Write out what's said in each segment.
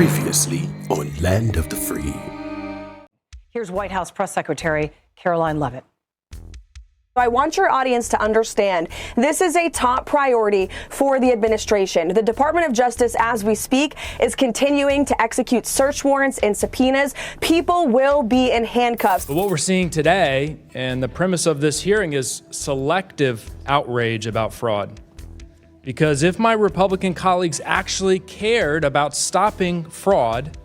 Previously on Land of the Free. Here's White House Press Secretary Caroline Leavitt. I want your audience to understand this is a top priority for the administration. The Department of Justice, as we speak, is continuing to execute search warrants and subpoenas. People will be in handcuffs. But what we're seeing today, and the premise of this hearing, is selective outrage about fraud. Because if my Republican colleagues actually cared about stopping fraud,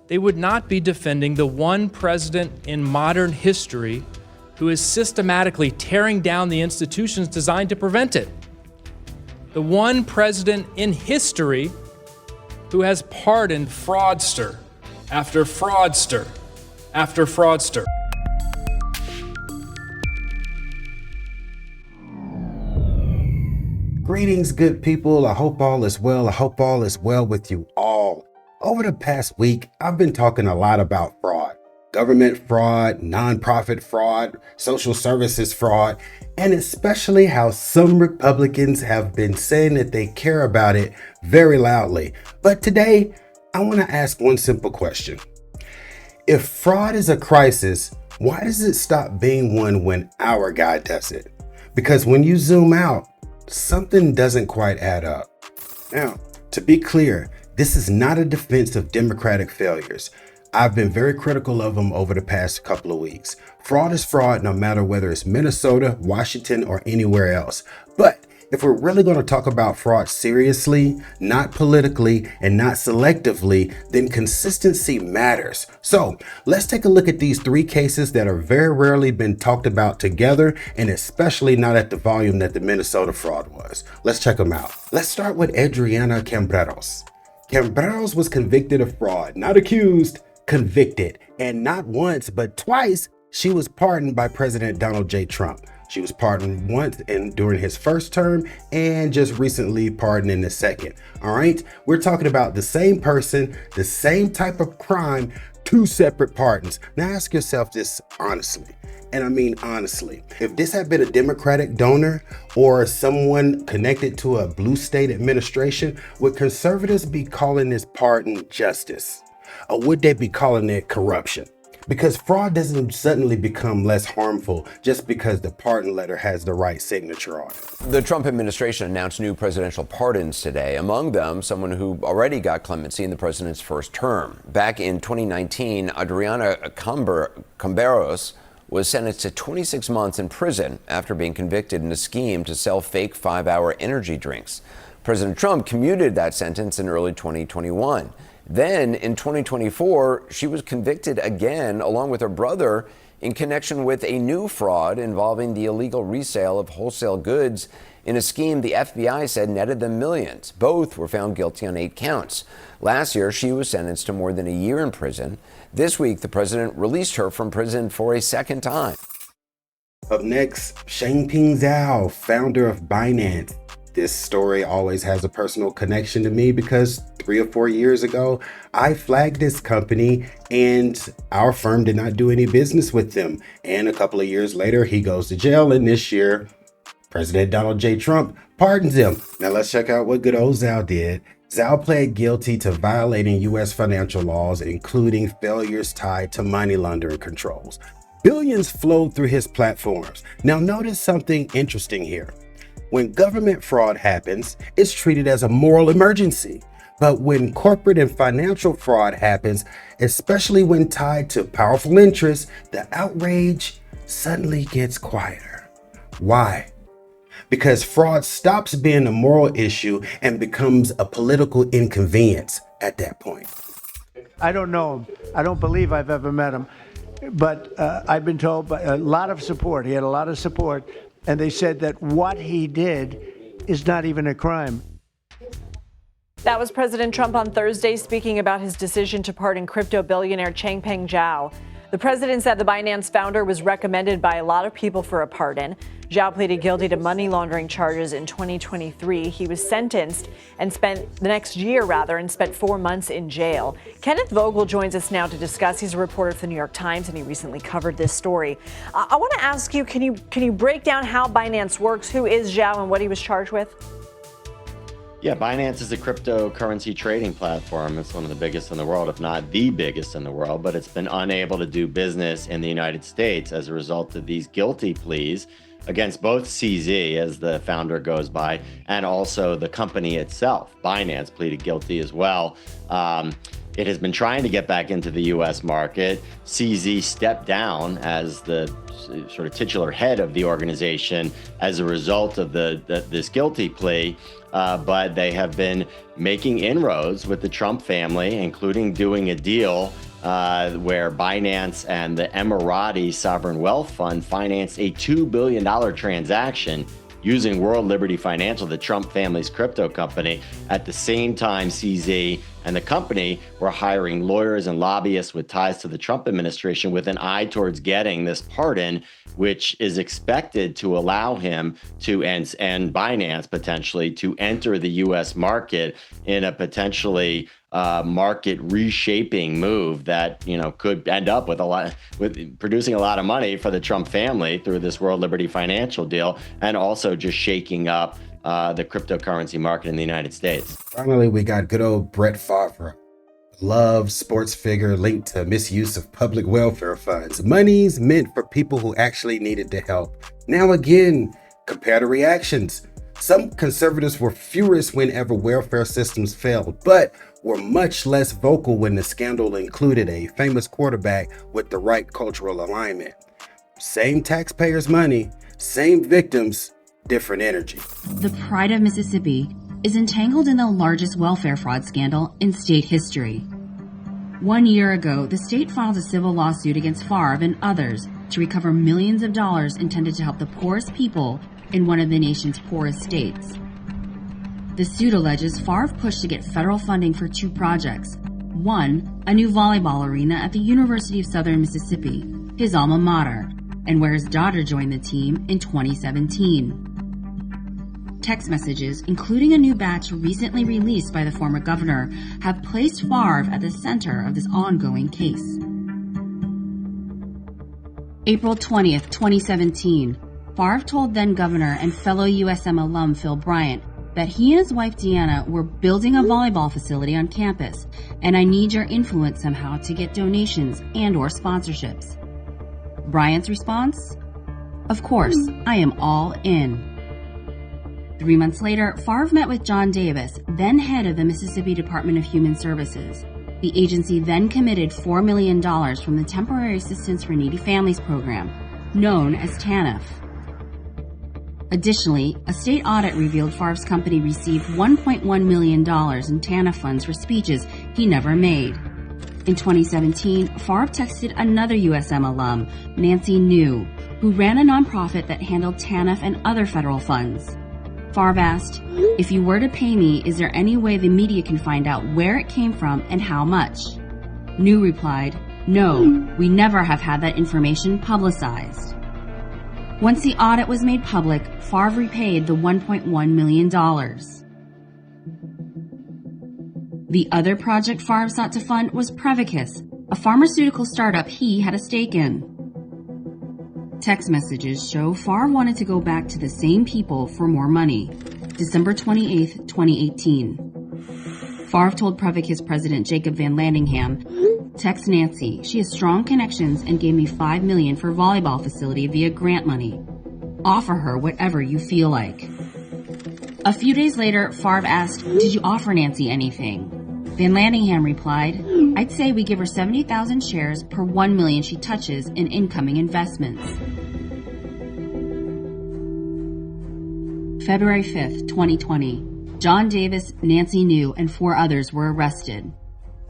they would not be defending the one president in modern history who is systematically tearing down the institutions designed to prevent it. The one president in history who has pardoned fraudster after fraudster after fraudster. Greetings, good people. I hope all is well. I hope all is well with you all. Over the past week, I've been talking a lot about fraud. Government fraud, nonprofit fraud, social services fraud, and especially how some Republicans have been saying that they care about it very loudly. But today, I want to ask one simple question. If fraud is a crisis, why does it stop being one when our guy does it? Because when you zoom out, something doesn't quite add up. Now, to be clear, this is not a defense of Democratic failures. I've been very critical of them over the past couple of weeks. Fraud is fraud, no matter whether it's Minnesota, Washington, or anywhere else. But if we're really going to talk about fraud seriously, not politically, and not selectively, then consistency matters. So let's take a look at these three cases that are very rarely been talked about together, and especially not at the volume that the Minnesota fraud was. Let's check them out. Let's start with Adriana Cambreros. Cambreros was convicted of fraud, not accused, convicted. And not once, but twice, she was pardoned by President Donald J. Trump. She was pardoned once during his first term and just recently pardoned in the second. All right, we're talking about the same person, the same type of crime, two separate pardons. Now ask yourself this honestly, and I mean honestly. If this had been a Democratic donor or someone connected to a blue state administration, would conservatives be calling this pardon justice? Or would they be calling it corruption? Because fraud doesn't suddenly become less harmful just because the pardon letter has the right signature on it. The Trump administration announced new presidential pardons today. Among them, someone who already got clemency in the president's first term. Back in 2019, Adriana Cambreros was sentenced to 26 months in prison after being convicted in a scheme to sell fake 5-hour energy drinks. President Trump commuted that sentence in early 2021. Then in 2024, she was convicted again, along with her brother, in connection with a new fraud involving the illegal resale of wholesale goods in a scheme the FBI said netted them millions. Both were found guilty on 8 counts. Last year, she was sentenced to more than a year in prison. This week, the president released her from prison for a second time. Up next, Changpeng Zhao, founder of Binance. This story always has a personal connection to me because 3 or 4 years ago, I flagged this company and our firm did not do any business with them. And a couple of years later, he goes to jail. And this year, President Donald J. Trump pardons him. Now let's check out what good old Zhao did. Zhao pled guilty to violating U.S. financial laws, including failures tied to money laundering controls. Billions flowed through his platforms. Now notice something interesting here. When government fraud happens, it's treated as a moral emergency. But when corporate and financial fraud happens, especially when tied to powerful interests, the outrage suddenly gets quieter. Why? Because fraud stops being a moral issue and becomes a political inconvenience at that point. I don't know him. I don't believe I've ever met him. But I've been told by a lot of support. He had a lot of support. And they said that what he did is not even a crime. That was President Trump on Thursday speaking about his decision to pardon crypto billionaire Changpeng Zhao. The president said the Binance founder was recommended by a lot of people for a pardon. Zhao pleaded guilty to money laundering charges in 2023. He was sentenced and spent 4 months in jail. Kenneth Vogel joins us now to discuss. He's a reporter for the New York Times, and he recently covered this story. I want to ask you, can you break down how Binance works? Who is Zhao and what he was charged with? Yeah, Binance is a cryptocurrency trading platform. It's one of the biggest in the world, if not the biggest in the world, but it's been unable to do business in the United States as a result of these guilty pleas against both CZ, as the founder goes by, and also the company itself. Binance pleaded guilty as well. It has been trying to get back into the U.S. market. CZ stepped down as the sort of titular head of the organization as a result of this guilty plea. But they have been making inroads with the Trump family, including doing a deal where Binance and the Emirati Sovereign Wealth Fund financed a $2 billion transaction using World Liberty Financial, the Trump family's crypto company. At the same time, CZ and the company were hiring lawyers and lobbyists with ties to the Trump administration with an eye towards getting this pardon, which is expected to allow him to, and Binance potentially, to enter the U.S. market in a potentially market reshaping move that, you know, could end up with producing a lot of money for the Trump family through this World Liberty Financial deal, and also just shaking up the cryptocurrency market in the United States. Finally, we got good old Brett Favre, beloved sports figure linked to misuse of public welfare funds. Money's meant for people who actually needed the help. Now again, compare the reactions. Some conservatives were furious whenever welfare systems failed, but were much less vocal when the scandal included a famous quarterback with the right cultural alignment. Same taxpayers' money, same victims, different energy. The pride of Mississippi is entangled in the largest welfare fraud scandal in state history. 1 year ago, the state filed a civil lawsuit against Favre and others to recover millions of dollars intended to help the poorest people in one of the nation's poorest states. The suit alleges Favre pushed to get federal funding for 2 projects. One, a new volleyball arena at the University of Southern Mississippi, his alma mater, and where his daughter joined the team in 2017. Text messages, including a new batch recently released by the former governor, have placed Favre at the center of this ongoing case. April 20th, 2017, Favre told then-governor and fellow USM alum Phil Bryant that he and his wife Deanna were building a volleyball facility on campus, and I need your influence somehow to get donations and/or sponsorships. Bryant's response? Of course, I am all in. 3 months later, Favre met with John Davis, then head of the Mississippi Department of Human Services. The agency then committed $4 million from the Temporary Assistance for Needy Families program, known as TANF. Additionally, a state audit revealed Favre's company received $1.1 million in TANF funds for speeches he never made. In 2017, Favre texted another USM alum, Nancy New, who ran a nonprofit that handled TANF and other federal funds. Favre asked, "If you were to pay me, is there any way the media can find out where it came from and how much?" New replied, "No, we never have had that information publicized." Once the audit was made public, Favre repaid the $1.1 million. The other project Favre sought to fund was Prevacus, a pharmaceutical startup he had a stake in. Text messages show Favre wanted to go back to the same people for more money. December 28, 2018. Favre told Prevacus president Jacob Van Landingham, "Text Nancy. She has strong connections and gave me $5 million for volleyball facility via grant money. Offer her whatever you feel like." A few days later, Favre asked, "Did you offer Nancy anything?" Van Landingham replied, "I'd say we give her 70,000 shares per 1 million she touches in incoming investments." February 5th, 2020. John Davis, Nancy New, and 4 others were arrested.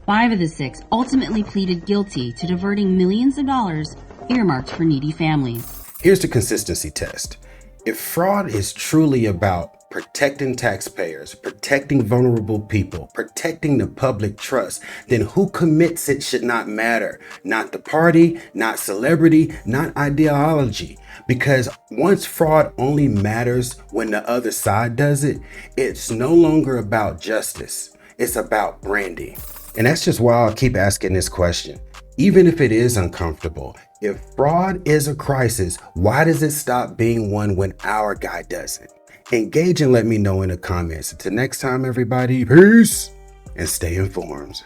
5 of the 6 ultimately pleaded guilty to diverting millions of dollars earmarked for needy families. Here's the consistency test. If fraud is truly about protecting taxpayers, protecting vulnerable people, protecting the public trust, then who commits it should not matter. Not the party, not celebrity, not ideology. Because once fraud only matters when the other side does it, it's no longer about justice. It's about branding. And that's just why I'll keep asking this question. Even if it is uncomfortable, if fraud is a crisis, why does it stop being one when our guy does it? Engage and let me know in the comments. Until next time, everybody, peace and stay informed.